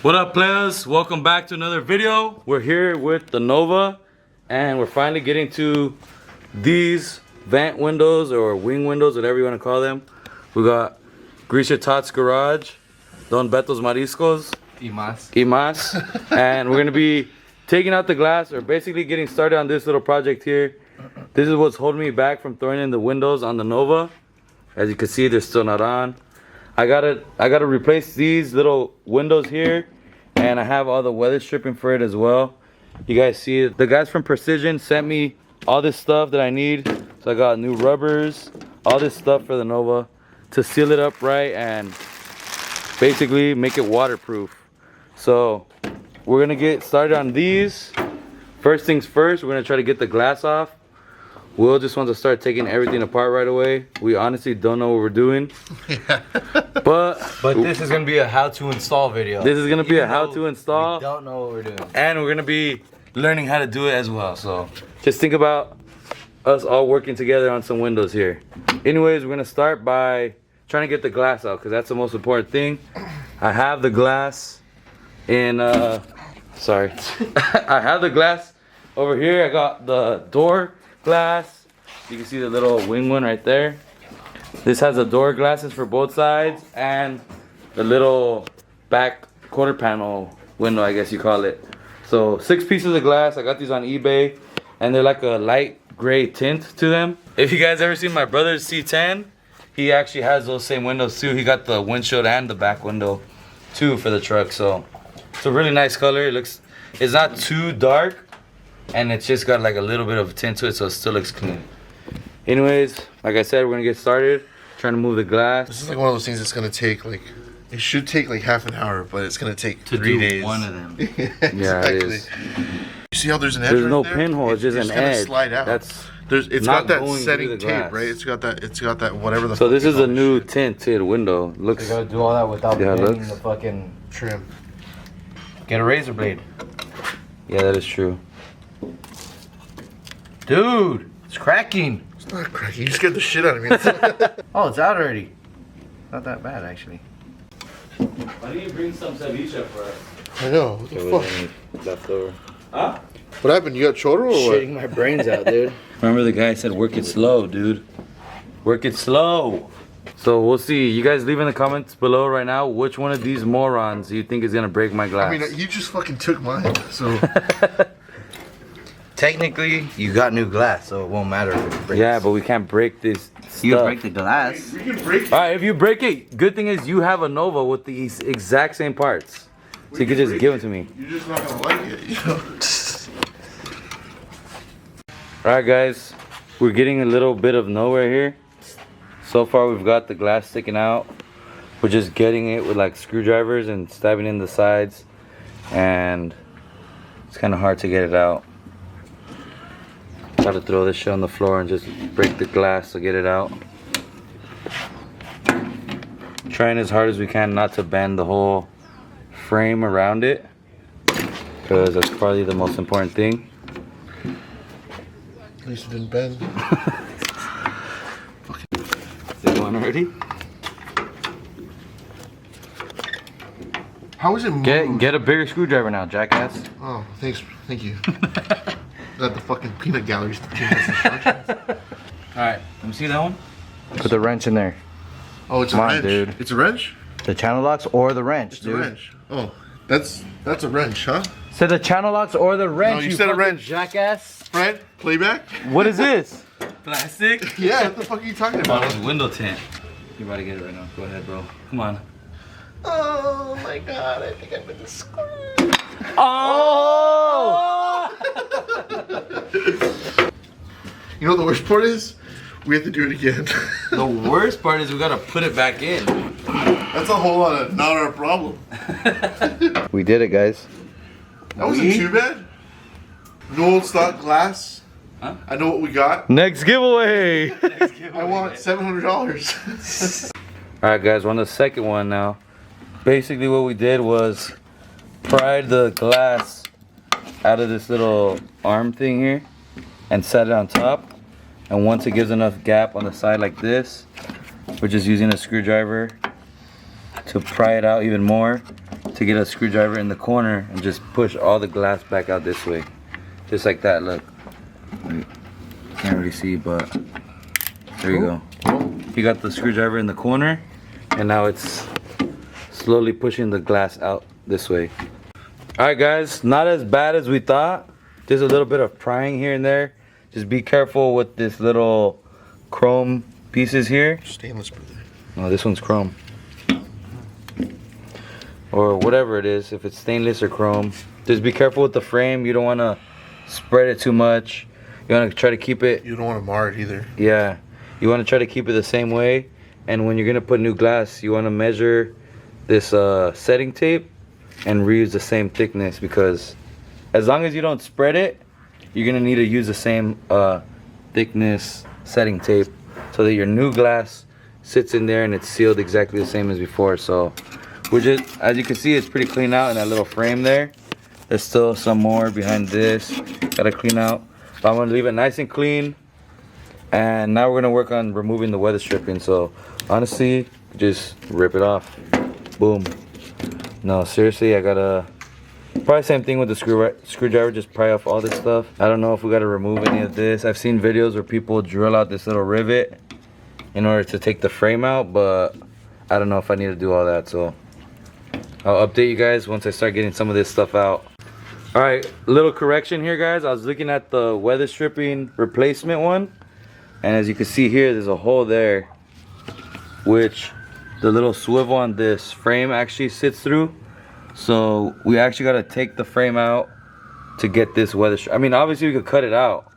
What up, players? Welcome back to another video. We're here with the Nova, and we're finally getting to these vent windows or wing windows, whatever you want to call them. We got Grisha Tot's garage, Don Beto's Mariscos, Imas, and we're gonna be taking out the glass, or basically getting started on this little project here. This is what's holding me back from throwing in the windows on the Nova. As you can see, they're still not on. I gotta replace these little windows here, and I have all the weather stripping for it as well. You guys see it. The guys from Precision sent me all this stuff that I need. So I got new rubbers, all this stuff for the Nova to seal it up right and basically make it waterproof. So we're gonna get started on these. First things first, we're gonna try to get the glass off. Will just wants to start taking everything apart right away. We honestly don't know what we're doing. Yeah. But this is gonna be a how-to install video. This is gonna be a how-to install. We don't know what we're doing. And we're gonna be learning how to do it as well. So just think about us all working together on some windows here. Anyways, we're gonna start by trying to get the glass out, because that's the most important thing. I have the glass in sorry. I have the glass over here. I got the door glass. You can see the little wing one right there. This has the door glasses for both sides and the little back quarter panel window, I guess you call it. So 6 pieces of glass. I got these on eBay, and they're like a light gray tint to them. If you guys ever seen my brother's C10, he actually has those same windows too. He got the windshield and the back window too for the truck. So it's a really nice color. It's not too dark, and it's just got like a little bit of tint to it, so it still looks clean. Anyways, like I said, we're gonna get started trying to move the glass. This is like one of those things that's gonna take like, it should take like half an hour, but it's gonna take to 3 do days. one of them. Yeah, exactly. Yeah, it is. You see how there's an edge? There's right no there? pinhole, it's just an gonna edge. slide out. It's not got that going setting through the tape, glass. right? It's got that whatever the. So fuck this they is call a new shit. tinted window. Looks. You gotta do all that without Yeah, bending the fucking trim. Get a razor blade. Yeah, that is true. Dude, it's cracking. It's not cracking. You scared the shit out of me. Oh, it's out already. Not that bad, actually. Why didn't you bring some ceviche for us? I know. What the fuck? Leftover. Huh? What happened? You got chorro or what? Shitting my brains out, dude. Remember the guy said, work it slow, dude. Work it slow. So we'll see. You guys leave in the comments below right now which one of these morons you think is gonna break my glass. I mean, you just fucking took mine, so. Technically, you got new glass, so it won't matter if it breaks. Yeah, but we can't break this stuff. You break the glass. We can break it. Alright, if you break it, good thing is you have a Nova with these exact same parts. So you can just give them to me. You're just not gonna like it, you know? Alright guys, we're getting a little bit of nowhere here. So far we've got the glass sticking out. We're just getting it with like screwdrivers and stabbing in the sides. And it's kind of hard to get it out. Got to throw this shit on the floor and just break the glass to get it out. Trying as hard as we can not to bend the whole frame around it, because that's probably the most important thing. At least it didn't bend. Is it going already? How is it moved? Get a bigger screwdriver now, jackass. Oh, thanks. Thank you. Got the fucking peanut galleries to change this instructions. Alright, let me see that one. Put the wrench in there. Oh, it's Come a on, wrench. dude. It's a wrench? The channel locks or the wrench, It's dude. a wrench. Oh, that's a wrench, huh? Said the channel locks or the wrench. No, you said a fucking wrench. jackass. Fred, playback? What is this? Plastic? Yeah, what the fuck are you talking Oh, about? it's window tint. You about to get it right now. Go ahead, bro. Come on. Oh my god, I think I'm gonna screw. Oh! You know what the worst part is? We have to do it again. The worst part is we gotta put it back in. That's a whole lot of not our problem. We did it, guys. That wasn't too bad. No old stock glass. Huh? I know what we got. Next giveaway. I want $700. Alright guys, we're on the second one now. Basically what we did was pried the glass out of this little arm thing here and set it on top. And once it gives enough gap on the side like this, we're just using a screwdriver to pry it out even more to to get a screwdriver in the corner and just push all the glass back out this way. Just like that, look. Wait, can't really see, but there you go. You got the screwdriver in the corner, and now it's slowly pushing the glass out this way. Alright guys, not as bad as we thought. Just a little bit of prying here and there. Just be careful with this little chrome pieces here. Stainless, brother. Oh, this one's chrome. Or whatever it is, if it's stainless or chrome. Just be careful with the frame. You don't want to spread it too much. You want to try to keep it. You don't want to mar it either. Yeah. You want to try to keep it the same way. And when you're going to put new glass, you want to measure this setting tape and reuse the same thickness, because as long as you don't spread it, you're going to need to use the same thickness setting tape so that your new glass sits in there and it's sealed exactly the same as before. So we're just, as you can see, it's pretty clean out in that little frame there. There's still some more behind this, gotta clean out, but I'm gonna leave it nice and clean. And now we're gonna work on removing the weather stripping. So honestly, just rip it off. Boom. No, seriously, I gotta probably same thing with the screwdriver, just pry off all this stuff. I don't know if we gotta remove any of this. I've seen videos where people drill out this little rivet in order to take the frame out, but I don't know if I need to do all that. So I'll update you guys once I start getting some of this stuff out. All right, little correction here, guys. I was looking at the weather stripping replacement one, and as you can see here, there's a hole there, which the little swivel on this frame actually sits through. So we actually got to take the frame out to get this weather strip. I mean, obviously we could cut it out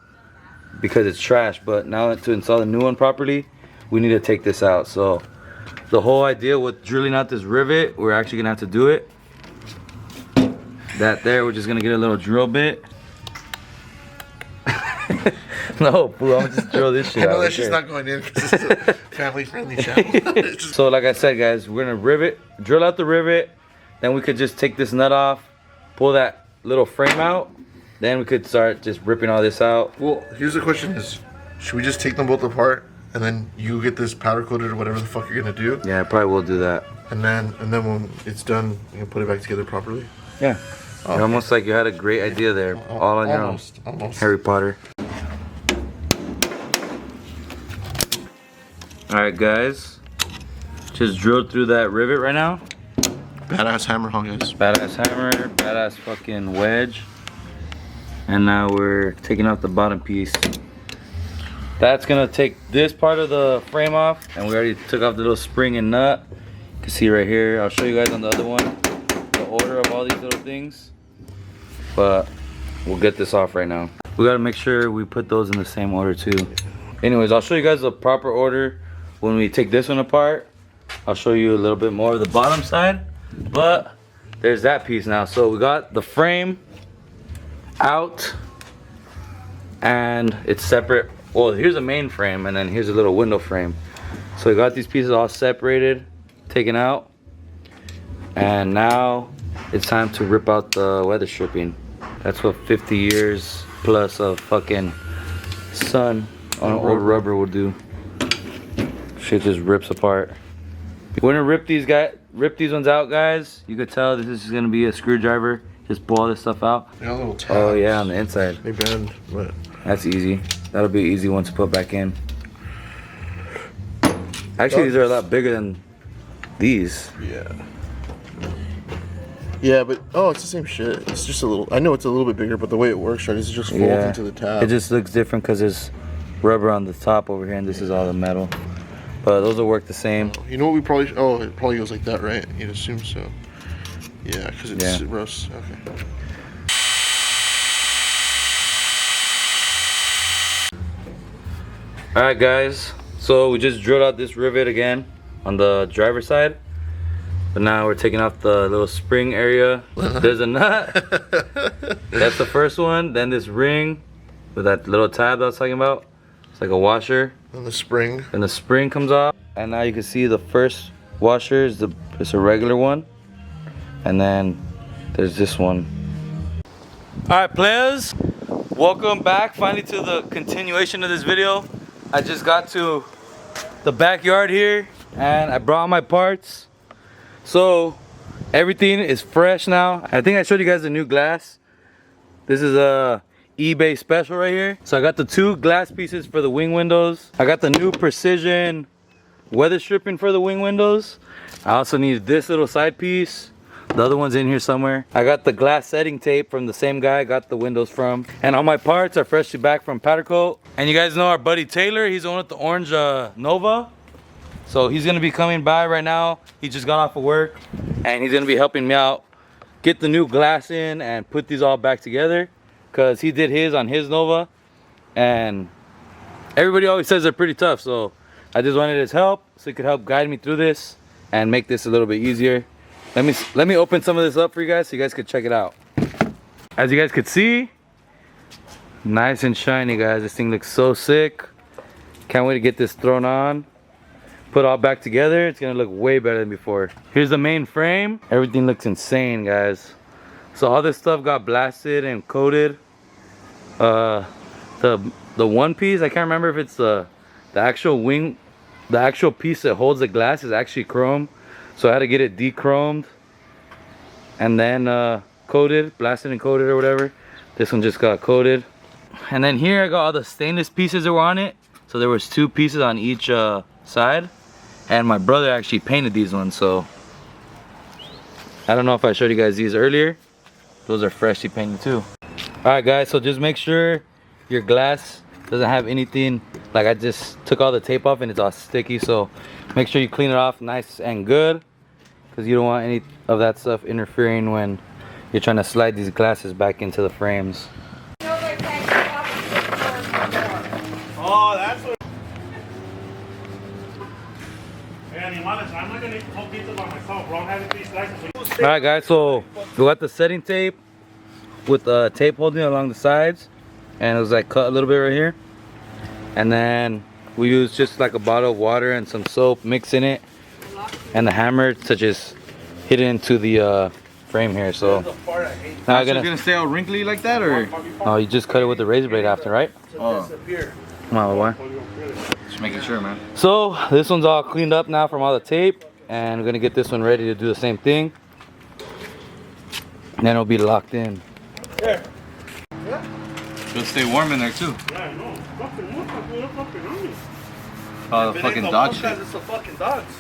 because it's trash, but now to install the new one properly, we need to take this out. So the whole idea with drilling out this rivet, we're actually gonna have to do it. That there, we're just gonna get a little drill bit. No, fool, I'm gonna just drill this shit out. I know that shit's not going in because it's a family-friendly channel. So like I said, guys, we're gonna drill out the rivet. Then we could just take this nut off, pull that little frame out. Then we could start just ripping all this out. Well, here's the question is, should we just take them both apart and then you get this powder coated or whatever the fuck you're gonna do? Yeah, I probably will do that. And then when it's done, you can put it back together properly? Yeah. Okay. Almost like you had a great idea there, all on your own. Almost. Harry Potter. Alright guys, just drilled through that rivet right now. Badass hammer, huh guys? Badass hammer, badass fucking wedge. And now we're taking off the bottom piece. That's gonna take this part of the frame off, and we already took off the little spring and nut. You can see right here. I'll show you guys on the other one the order of all these little things, but we'll get this off right now. We gotta make sure we put those in the same order too. Anyways, I'll show you guys the proper order when we take this one apart. I'll show you a little bit more of the bottom side, but there's that piece now. So we got the frame out and it's separate. Well, here's a main frame and then here's a little window frame. So we got these pieces all separated, taken out, and now it's time to rip out the weather stripping. That's what 50 years plus of fucking sun on old rubber will do. Shit just rips apart. We're gonna rip these ones out, guys. You could tell this is gonna be a screwdriver. Just pull all this stuff out. They got little tabs. Oh yeah, on the inside. They bend, but that's easy. That'll be an easy one to put back in. Actually, these are a lot bigger than these. yeah. Yeah, but oh, it's the same shit. It's just a little. I know it's a little bit bigger, but the way it works, right, is it just folds into the tab. It just looks different because there's rubber on the top over here, and this is all the metal. But those will work the same. You know what we probably? Oh, it probably goes like that, right? You'd assume so. Yeah, because it's roast. Okay. All right, guys. So we just drilled out this rivet again on the driver's side, but now we're taking off the little spring area. There's a nut. That's the first one. Then this ring with that little tab that I was talking about. It's like a washer. And the spring. And the spring comes off. And now you can see the first washer is it's a regular one. And then there's this one. All right, players. Welcome back finally to the continuation of this video. I just got to the backyard here and I brought my parts. So Everything is fresh now. I think I showed you guys the new glass. This is a eBay special right here. So I got the 2 glass pieces for the wing windows. I got the new precision weather stripping for the wing windows. I also need this little side piece. The other one's in here somewhere. I got the glass setting tape from the same guy I got the windows from. And all my parts are freshly back from Powder Coat. And you guys know our buddy Taylor, he's the one with the orange Nova. So he's gonna be coming by right now. He just got off of work and he's gonna be helping me out get the new glass in and put these all back together, because he did his on his Nova and everybody always says they're pretty tough. So I just wanted his help so he could help guide me through this and make this a little bit easier. Let me open some of this up for you guys so you guys could check it out. As you guys could see, nice and shiny, guys. This thing looks so sick. Can't wait to get this thrown on, put all back together. It's gonna look way better than before. Here's the main frame. Everything looks insane, guys. So all this stuff got blasted and coated. The one piece, I can't remember if it's the actual wing, the actual piece that holds the glass is actually chrome. So I had to get it de-chromed and then coated, blasted and coated or whatever. This one just got coated. And then here I got all the stainless pieces that were on it. So there was 2 pieces on each side. And my brother actually painted these ones, so I don't know if I showed you guys these earlier. Those are freshly painted too. Alright guys, so just make sure your glass doesn't have anything, like I just took all the tape off and it's all sticky, so make sure you clean it off nice and good, because you don't want any of that stuff interfering when you're trying to slide these glasses back into the frames. Oh, that's what. I'm not gonna eat the whole pizza by myself, bro. I'm having 3 slices. Alright guys, so we got the setting tape with tape holding along the sides, and it was like cut a little bit right here. And then we used just like a bottle of water and some soap, mix in it, and the hammer to just hit it into the frame here. So now I'm gonna stay all wrinkly like that, or? Oh, you just cut it with the razor blade after, right? Oh. Come on, boy. Just making sure, man. So this one's all cleaned up now from all the tape, and we're gonna get this one ready to do the same thing. And then it'll be locked in. Yeah. It'll stay warm in there too. Yeah, I know. Fucking Oh, the fucking dog shit. It's the fucking dogs.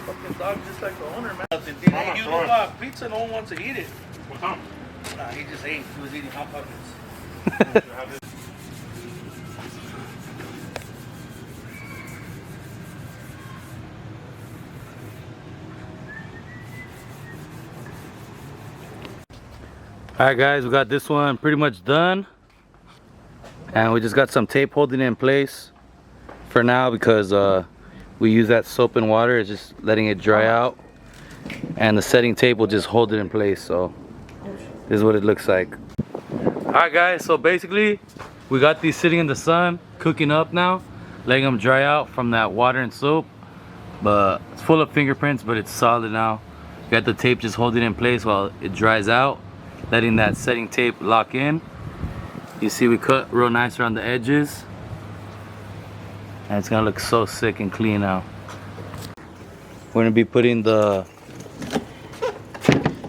Fucking dog just like the owner, man. Hey, you don't got pizza, no one wants to eat it. What's up? Nah, he just ate. He was eating hot pockets. Alright guys, we got this one pretty much done, and we just got some tape holding it in place for now, because we use that soap and water. It's just letting it dry out, and the setting tape will just hold it in place. So this is what it looks like. Alright guys, so basically we got these sitting in the sun cooking up now, letting them dry out from that water and soap, but it's full of fingerprints, but it's solid now. Got the tape just holding it in place while it dries out, letting that setting tape lock in. You see we cut real nice around the edges, and it's gonna look so sick and clean now. We're gonna be putting the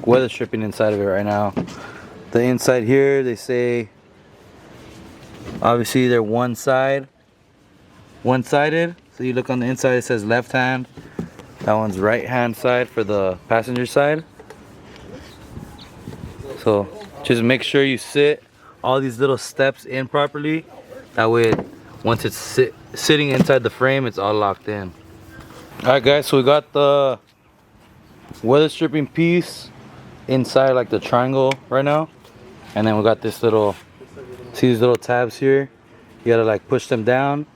weather stripping inside of it right now. The inside here, they say obviously they're one-sided. So you look on the inside, it says left hand. That one's right hand side for the passenger side. So just make sure you sit all these little steps in properly. That way, once it's sitting inside the frame, it's all locked in. Alright guys, so we got the weather stripping piece inside like the triangle right now. And then we got this little, see these little tabs here? You gotta like push them down.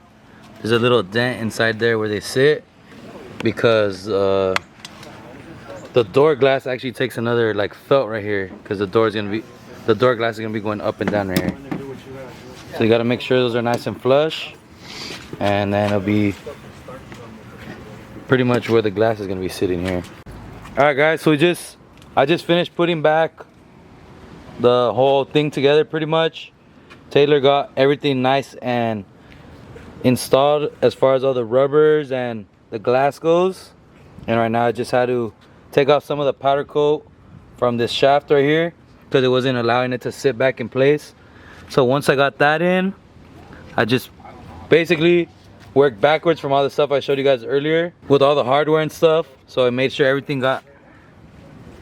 There's a little dent inside there where they sit, because the door glass actually takes another like felt right here, because the door glass is gonna be going up and down right here. So you gotta make sure those are nice and flush, and then it'll be pretty much where the glass is gonna be sitting here. All right guys, so I just finished putting back the whole thing together pretty much. Taylor got everything nice and installed as far as all the rubbers and the glass goes, and right now I just had to take off some of the powder coat from this shaft right here because it wasn't allowing it to sit back in place. So once I got that in, I just basically worked backwards from all the stuff I showed you guys earlier with all the hardware and stuff. So I made sure everything got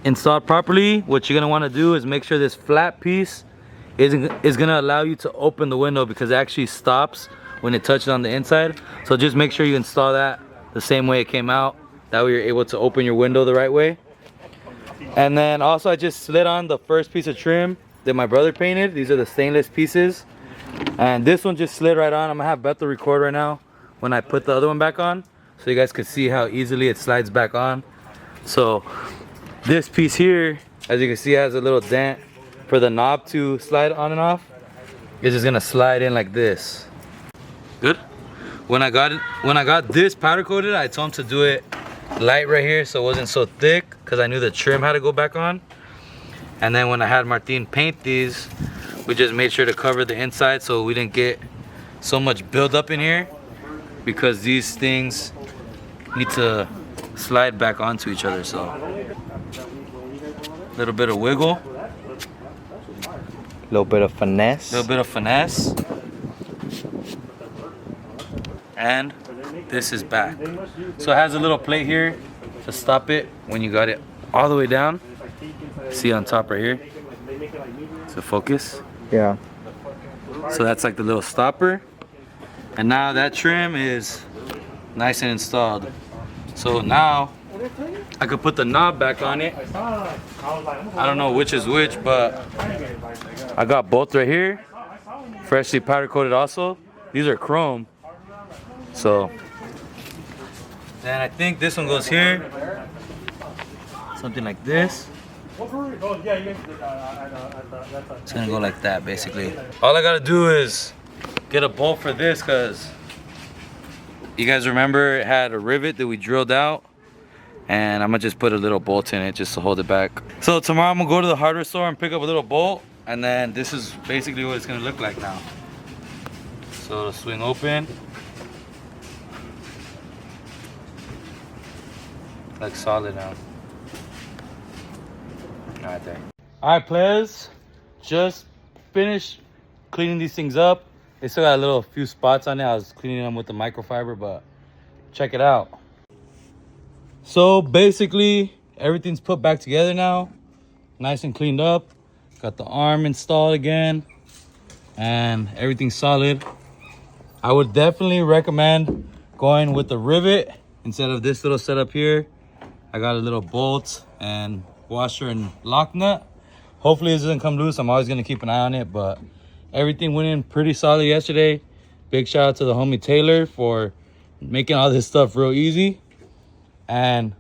installed properly. What you're gonna want to do is make sure this flat piece is gonna allow you to open the window, because it actually stops when it touches on the inside. So just make sure you install that the same way it came out. That way you're able to open your window the right way. And then also I just slid on the first piece of trim that my brother painted. These are the stainless pieces. And this one just slid right on. I'm gonna have Bethel record right now when I put the other one back on, so you guys can see how easily it slides back on. So this piece here, as you can see, has a little dent for the knob to slide on and off. It's just gonna slide in like this. Good. When I got this powder coated, I told him to do it light right here so it wasn't so thick, because I knew the trim had to go back on. And then when I had Martin paint these, we just made sure to cover the inside so we didn't get so much buildup in here, because these things need to slide back onto each other. So a little bit of wiggle, Little bit of finesse. and this is back. So it has a little plate here to stop it when you got it all the way down. See on top right here, so focus. Yeah. So that's like the little stopper. And now that trim is nice and installed. So now I could put the knob back on it. I don't know which is which, but I got both right here. Freshly powder coated also. These are chrome. So then I think this one goes here. Something like this. It's gonna go like that basically. All I gotta do is get a bolt for this, because you guys remember it had a rivet that we drilled out, and I'm gonna just put a little bolt in it just to hold it back. So tomorrow I'm gonna go to the hardware store and pick up a little bolt, and then this is basically what it's gonna look like now. So it'll swing open like solid now. Right there. All right, players, just finished cleaning these things up. They still got a few spots on it. I was cleaning them with the microfiber, but check it out. So basically everything's put back together now, nice and cleaned up. Got the arm installed again, and everything's solid. I would definitely recommend going with the rivet instead of this little setup here. I got a little bolt and washer and lock nut. Hopefully this doesn't come loose. I'm always gonna keep an eye on it, but everything went in pretty solid yesterday. Big shout out to the homie Taylor for making all this stuff real easy, and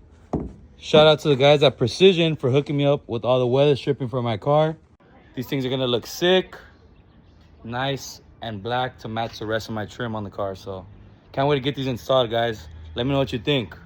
shout out to the guys at Precision for hooking me up with all the weather stripping for my car. These things are gonna look sick, nice and black to match the rest of my trim on the car. So can't wait to get these installed, guys. Let me know what you think.